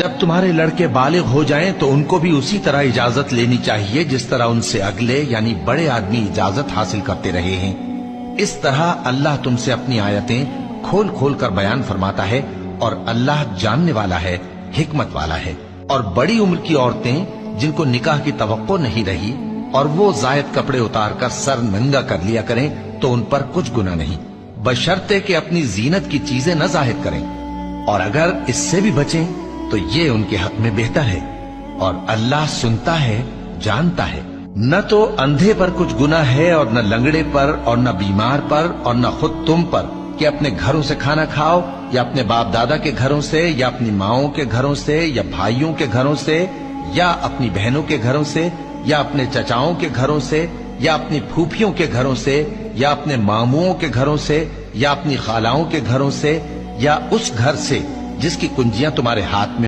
जब तुम्हारे लड़के बालिग हो जाएं तो उनको भी उसी तरह इजाजत लेनी चाहिए जिस तरह उनसे अगले यानी बड़े आदमी इजाजत हासिल करते रहे हैं। इस तरह अल्लाह तुमसे अपनी आयतें खोल खोल कर बयान फरमाता है और अल्लाह जानने वाला है, हिकमत वाला है। और बड़ी उम्र की औरतें जिनको निकाह की तवक्को नहीं रही और वो जायद कपड़े उतारकर सर नंगा कर लिया करें तो उन पर कुछ गुनाह नहीं, बशर्ते कि अपनी जीनत की चीजें न जाहिर करें। और अगर इससे भी बचें तो ये उनके हक में बेहतर है। और अल्लाह सुनता है, जानता है। न तो अंधे पर कुछ गुनाह है और न लंगड़े पर और न बीमार पर और न खुद तुम पर कि अपने घरों से खाना खाओ या अपने बाप दादा के घरों से या अपनी माओं के घरों से या भाइयों के घरों से या अपनी बहनों के घरों से या अपने चचाओं के घरों से या अपनी फूफियों के घरों से या अपने मामुओं के घरों से या अपनी खालाओं के घरों से या उस घर से जिसकी कुंजियां तुम्हारे हाथ में